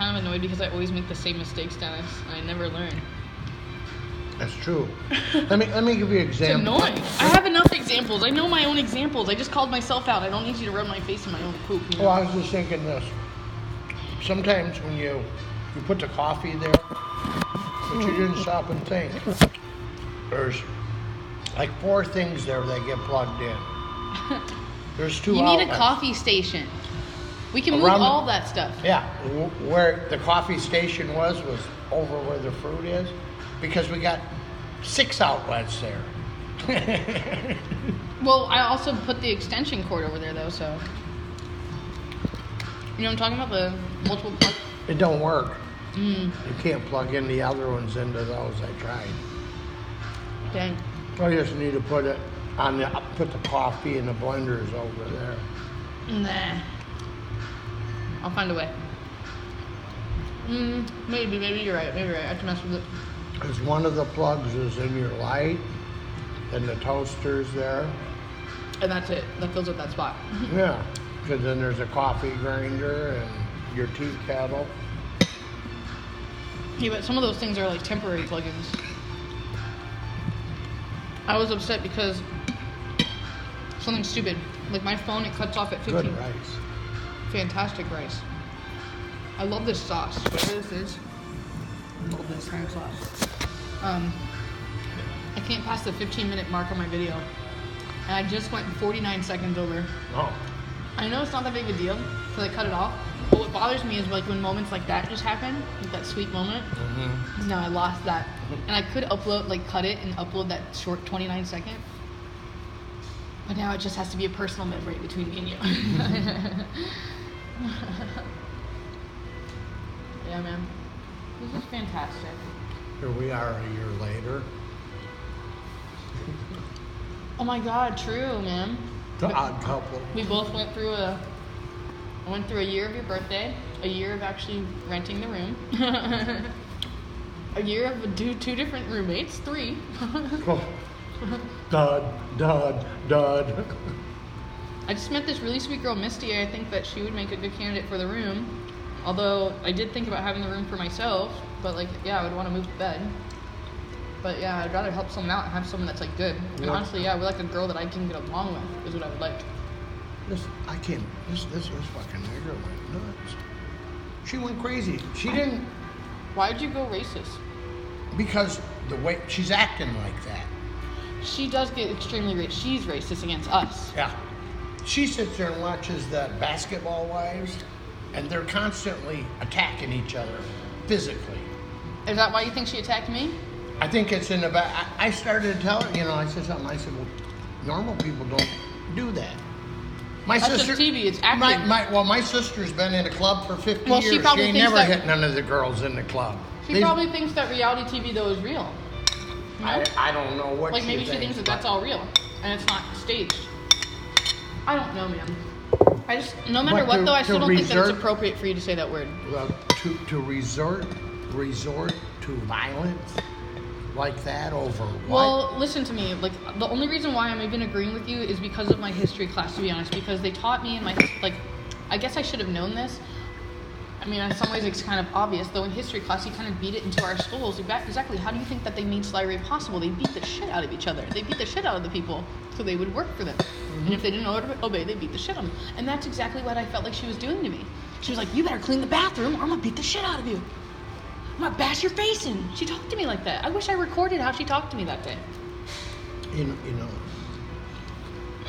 kind of annoyed because I always make the same mistakes, Dennis, and I never learn. That's true. Let me give you an It's example. annoying. I have enough examples. I know my own examples. I just called myself out. I don't need you to rub my face in my own poop. You know? Well, I was just thinking this. Sometimes when you put the coffee there, but you didn't stop and think. There's like 4 things there that get plugged in. There's 2 You need outlets. a coffee station. We can move Around the- all that stuff. Yeah, where the coffee station was over where the fruit is, because we got 6 outlets there. Well, I also put the extension cord over there, though, so. You know what I'm talking about? The multiple plug. It don't work. Mm, You can't plug in the other ones into those. I tried. dang. I just need to put it on put the coffee and the blenders over there. Nah. I'll find a way. Maybe you're right. Maybe you're right. I have to mess with it. Because one of the plugs is in your light, and the toaster's there. And that's it. That fills up that spot. Yeah, because then there's a coffee grinder and your tea kettle. Yeah, but some of those things are like temporary plugins. I was upset because something stupid. Like my phone, it cuts off at 15. Good rice. Fantastic rice. I love this sauce. Whatever this is. I love this kind of sauce. I can't pass the 15-minute mark on my video. And I just went 49 seconds over. Oh, I know it's not that big of a deal because I cut it off. But what bothers me is like when moments like that just happen, like that sweet moment. mm-hmm. No, I lost that. And I could upload, like cut it and upload that short 29 second. But now it just has to be a personal memory between me and you. Yeah, man. This is fantastic. Here we are a year later. Oh my God, true, man. The odd couple. We both went through I went through a year of your birthday, a year of actually renting the room, a year of two different roommates, 3. Oh. Dud. I just met this really sweet girl, Misty. I think that she would make a good candidate for the room. Although I did think about having the room for myself, but like, yeah, I would want to move the bed. But yeah, I'd rather help someone out and have someone that's like good. And Yep. honestly, yeah, we're like a girl that I can get along with is what I would like. This fucking nigger went nuts. She went crazy. She didn't, Why'd you go racist? because the way she's acting like that. She does get extremely racist. She's racist against us. Yeah. She sits there and watches the Basketball Wives, and they're constantly attacking each other physically. Is that why you think she attacked me? I think it's in the back. I started to tell her, I said something. I said, well, normal people don't do that. My That's sister, just TV, it's acting. My sister's been in a club for 50 Well, years. she probably ain't thinks never that- hit none of the girls in the club. She probably thinks that reality TV though is real. You know? I don't know what Like maybe she thinks that that's all real and it's not staged. I don't know, man. I just, no matter But what to- though, I still to don't think that it's resort- appropriate for you to say that word. Well, to resort to violence like that over what? Well, listen to me. Like the only reason why I'm even agreeing with you is because of my history class, to be honest. Because they taught me in my I guess I should have known this. I mean, in some ways it's kind of obvious, though. In history class, you kind of beat it into our schools. Exactly. How do you think that they made slavery possible? They beat the shit out of each other. They beat the shit out of the people so they would work for them. And if they didn't obey, they beat the shit out of them. And that's exactly what I felt like she was doing to me. She was like, "You better clean the bathroom, or I'm gonna beat the shit out of you. I'm gonna bash your face in." She talked to me like that. I wish I recorded how she talked to me that day. You know,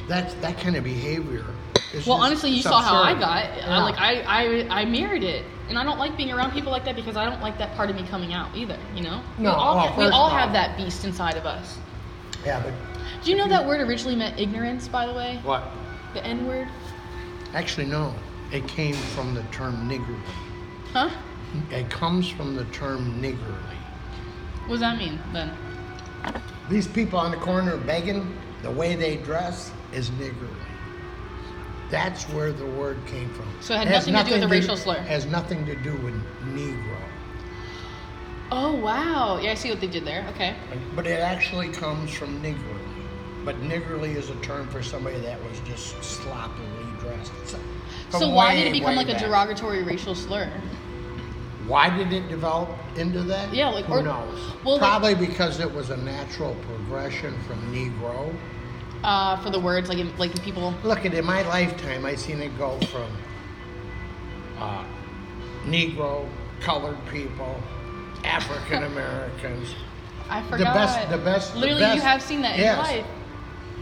that kind of behavior. Is Well, just- honestly, you it's saw how I absurd. got. Yeah. I mirrored it, and I don't like being around people like that because I don't like that part of me coming out either. You know, No, we first all off- have that beast inside of us. Yeah, but Do you know that word originally meant ignorance? By the way, what? the N word, Actually, no. It came from the term niggerly. huh? It comes from the term niggerly. What does that mean then? These people on the corner begging, the way they dress is niggerly. That's where the word came from. So it had nothing to do with a racial slur. Has nothing to do with Negro. Oh wow! Yeah, I see what they did there. Okay. But it actually comes from niggerly. But niggerly is a term for somebody that was just sloppily dressed. So why did it become like a derogatory racial slur? Why did it develop into that? Yeah, like, who or- knows? well, like- Probably because it was a natural progression from Negro. For the words, like in people. Look, in my lifetime, I seen it go from Negro, colored people, African Americans. I forgot. The best. Literally, you have seen that in your life.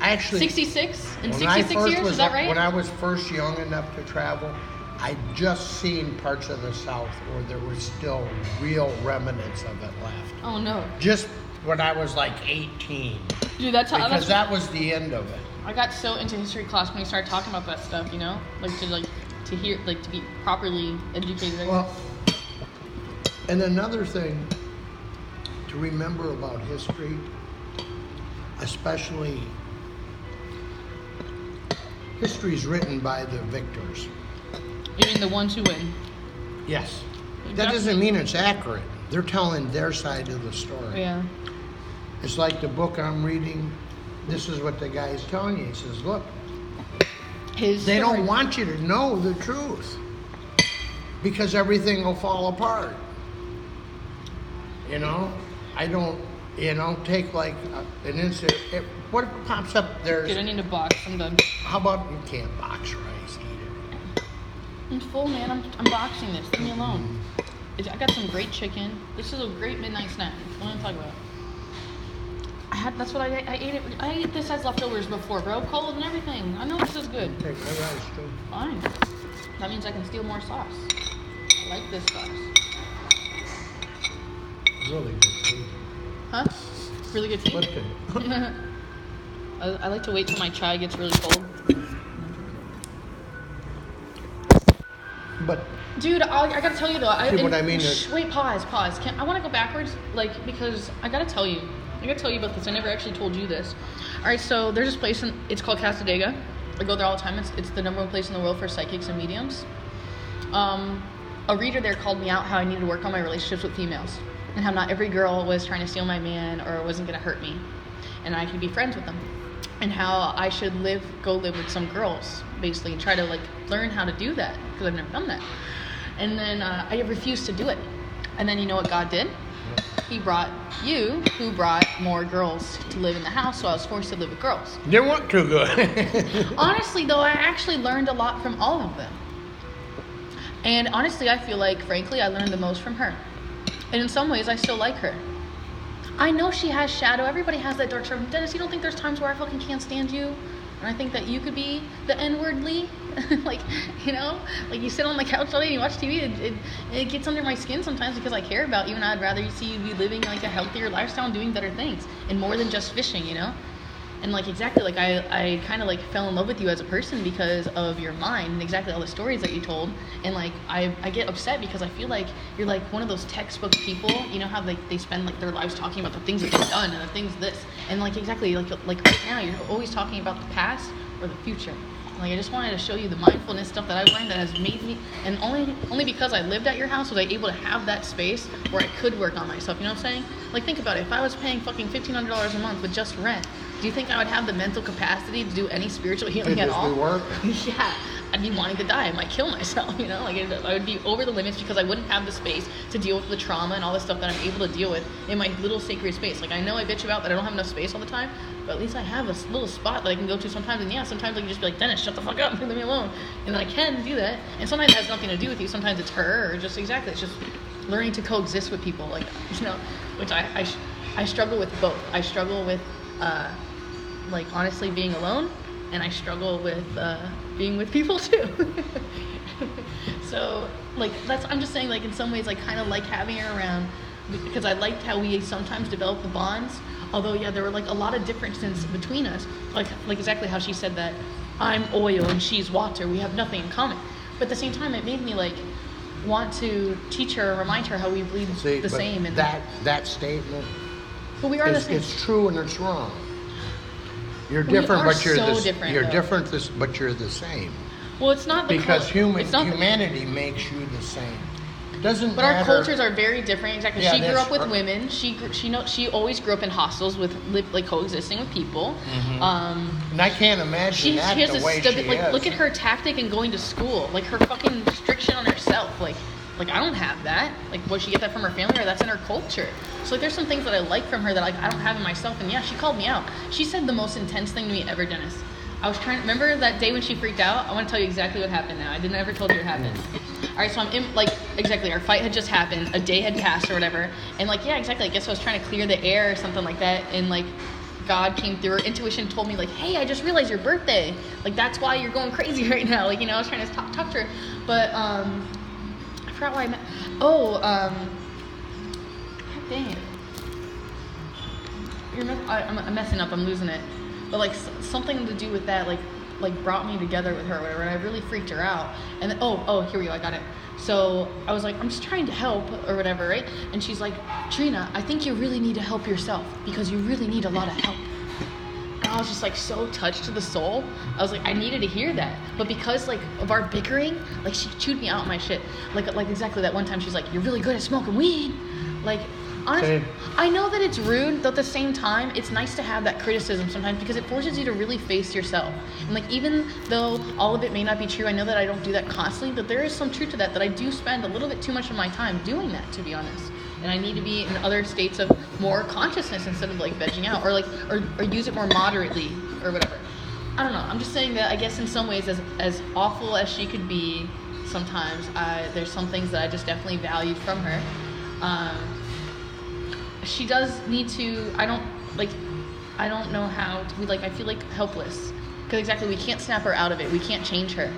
Actually, 66 in when I 66 first years. was Is that up- right? When I was first young enough to travel, I'd just seen parts of the South where there was still real remnants of it left. Oh no, Just when I was like 18, dude, that's how. because That's, that was the end of it. I got so into history class when we started talking about that stuff. You know, to hear, like to be properly educated. I guess. Well, and another thing to remember about history, especially history is written by the victors. You mean the ones who win? Yes. That Exactly. doesn't mean it's accurate. They're telling their side of the story. Yeah. It's like the book I'm reading. This is what the guy is telling you. He says, look, His. they story. don't want you to know the truth because everything will fall apart. You know? I don't, take like an incident. What if it pops up there? Dude, I need a box. I'm done. How about you can't box rice, eat it? I'm full, man. I'm boxing this. Leave me alone. I got some great chicken. This is a great midnight snack. What am I talking about? That's what I ate it. I ate this as leftovers before, bro. Cold and everything. I know this is good. Take my rice too. Fine. That means I can steal more sauce. I like this sauce. Really good tea. Huh? Really good tea? Lipton. I like to wait till my chai gets really cold. But Dude, I gotta tell you though. See what I mean is- Wait, pause. I want to go backwards, because I gotta tell you. About this. I never actually told you this. All right, so there's this place, it's called Casadega. I go there all the time. It's the #1 place in the world for psychics and mediums. A reader there called me out how I needed to work on my relationships with females, and how not every girl was trying to steal my man or wasn't gonna hurt me, and I could be friends with them, and how I should go live with some girls, basically, and try to learn how to do that because I've never done that. And then I refused to do it. And then you know what God did? He brought you, who brought more girls to live in the house, so I was forced to live with girls. they weren't too good. Honestly, though, I actually learned a lot from all of them. And honestly, I feel like, frankly, I learned the most from her. And in some ways, I still like her. I know she has shadow. Everybody has that dark side. Dennis, you don't think there's times where I fucking can't stand you? And I think that you could be the N-wordly? You sit on the couch all day and you watch TV. It gets under my skin sometimes because I care about you, and I'd rather see you be living a healthier lifestyle and doing better things and more than just fishing, And exactly, I kind of fell in love with you as a person because of your mind and exactly all the stories that you told. And I get upset because I feel like you're one of those textbook people. You know how they spend their lives talking about the things that they've done and the things this, and exactly right now you're always talking about the past or the future. I just wanted to show you the mindfulness stuff that I've learned that has made me, and only because I lived at your house was I able to have that space where I could work on myself. You know what I'm saying? Think about it. If I was paying fucking $1,500 a month with just rent, do you think I would have the mental capacity to do any spiritual healing at all? Work. Yeah, I'd be wanting to die. I might kill myself. I would be over the limits because I wouldn't have the space to deal with the trauma and all the stuff that I'm able to deal with in my little sacred space. I know I bitch about that I don't have enough space all the time, but at least I have a little spot that I can go to sometimes. And yeah, sometimes I can just be like, Dennis, shut the fuck up, leave me alone. And then I can do that. And sometimes it has nothing to do with you. Sometimes it's her, or just exactly. It's just learning to coexist with people, which I struggle with both. I struggle with honestly being alone, and I struggle with being with people too. So I'm just saying, in some ways I kind of like having her around because I liked how we sometimes developed the bonds. Although yeah, there were a lot of differences between us, like exactly how she said that I'm oil and she's water, we have nothing in common. But at the same time, it made me want to teach her, remind her how we bleed the same. And that statement, but we are the same. It's true and it's wrong. You're different, but you're different. You're different, but you're the same. Well, it's not because humanity makes you the same. Doesn't but matter. Our cultures are very different. Exactly. Yeah, she grew up with women. She always grew up in hostels with coexisting with people. Mm-hmm. And I can't imagine she has the way she is. Look at her tactic in going to school. Her fucking restriction on herself. Like, I don't have that. Like, would she get that from her family, or that's in her culture? So, like, there's some things that I like from her that, like, I don't have in myself. And yeah, she called me out. She said the most intense thing to me ever, Dennis. I was trying, remember that day when she freaked out? I want to tell you exactly what happened now. I didn't ever told you what happened. All right, so I'm in, like, exactly, our fight had just happened, a day had passed or whatever. And, like, yeah, exactly, I guess I was trying to clear the air or something like that. And, like, God came through, her intuition told me, like, hey, I just realized your birthday. Like, that's why you're going crazy right now. Like, you know, I was trying to talk to her. But, I forgot why I meant. Oh, God dang it. I'm messing up. I'm losing it. But like something to do with that, like brought me together with her, or whatever. And I really freaked her out. And then, here we go. I got it. So I was like, I'm just trying to help, or whatever, right? And she's like, Trina, I think you really need to help yourself because you really need a lot of help. And I was just like so touched to the soul. I was like, I needed to hear that. But because like of our bickering, like she chewed me out my shit. Like exactly that one time she's like, you're really good at smoking weed. Like, honestly, I know that it's rude, though at the same time, it's nice to have that criticism sometimes because it forces you to really face yourself. And like, even though all of it may not be true, I know that I don't do that constantly, but there is some truth to that I do spend a little bit too much of my time doing that, to be honest. And I need to be in other states of more consciousness instead of like vegging out or use it more moderately or whatever. I don't know. I'm just saying that I guess in some ways, as awful as she could be, sometimes there's some things that I just definitely valued from her. She does need to. I don't know how to. I feel like helpless because exactly we can't snap her out of it. We can't change her.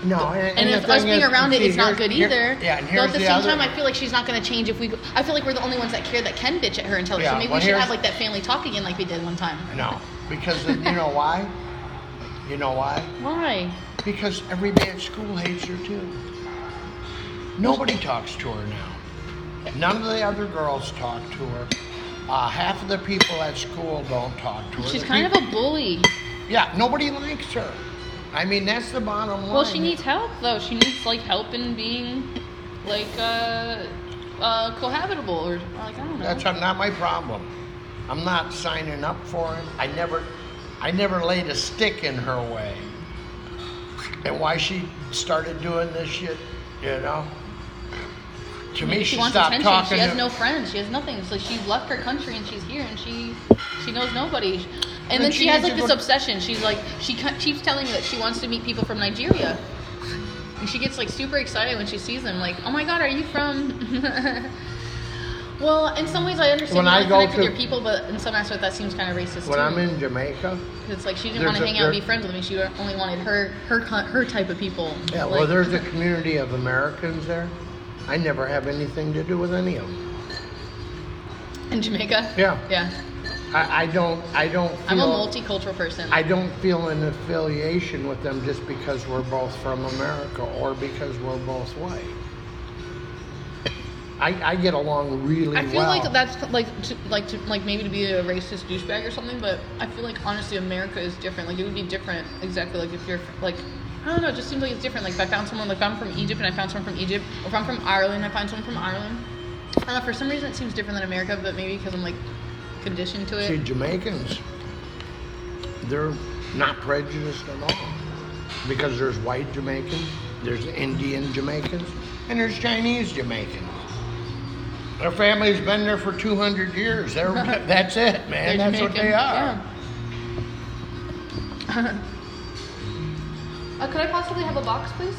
No, and if us being around it is not good either. Yeah, and though here's at the same time, I feel like she's not going to change if we. I feel like we're the only ones that care that can bitch at her and tell her. Yeah, So maybe we should have like that family talk again, like we did one time. No, because you know why? You know why? Why? Because everybody at school hates her too. Nobody talks to her now. None of the other girls talk to her. Half of the people at school don't talk to her. She's kind of a bully. Yeah, nobody likes her. I mean, that's the bottom line. Well, she needs help, though. She needs, help in being, cohabitable, or, I don't know. That's not my problem. I'm not signing up for it. I never laid a stick in her way. And why she started doing this shit, you know? To me, she wants stopped attention. talking. She has no friends. She has nothing. It's like she left her country and she's here and she knows nobody. And then she has this obsession. She's like, she keeps telling me that she wants to meet people from Nigeria. And she gets super excited when she sees them. Like, oh my God, are you from? Well, in some ways I understand you want to connect with your people, but in some aspects that seems kind of racist when too. I'm in Jamaica. It's like she didn't want to hang out and be friends with me. She only wanted her type of people. Yeah, well, there's a community of Americans there. I never have anything to do with any of them. In Jamaica? Yeah. Yeah. I don't feel... I'm a multicultural person. I don't feel an affiliation with them just because we're both from America or because we're both white. I get along really well. I feel like that's maybe to be a racist douchebag or something, but I feel like honestly America is different. Like it would be different exactly like if you're like... I don't know, it just seems like it's different. Like if I found someone, like if I'm from Egypt and I found someone from Egypt, or if I'm from Ireland, I find someone from Ireland. I don't know, for some reason it seems different than America, but maybe because I'm conditioned to it. See, Jamaicans, they're not prejudiced at all. Because there's white Jamaicans, there's Indian Jamaicans, and there's Chinese Jamaicans. Their family's been there for 200 years. That's it, man. That's Jamaican. What they are. Yeah. Could I possibly have a box, please?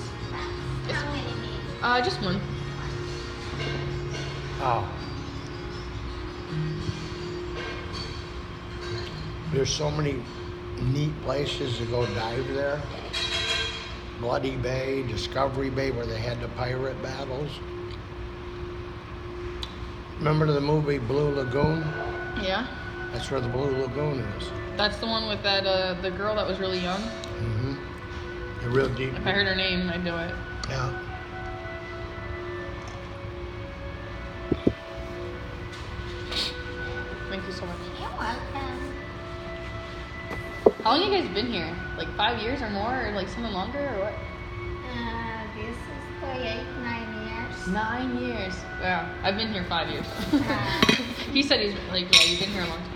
How many? Just one. Oh. There's so many neat places to go dive there. Bloody Bay, Discovery Bay, where they had the pirate battles. Remember the movie Blue Lagoon? Yeah. That's where the Blue Lagoon is. That's the one with that the girl that was really young. Mm-hmm. Real deep. If I heard her name, I'd know it. Yeah. Thank you so much. You're welcome. How long have you guys been here? 5 years or more, or something longer, or what? This is for 9 years. 9 years. Wow. I've been here 5 years. He said he's you've been here a long time.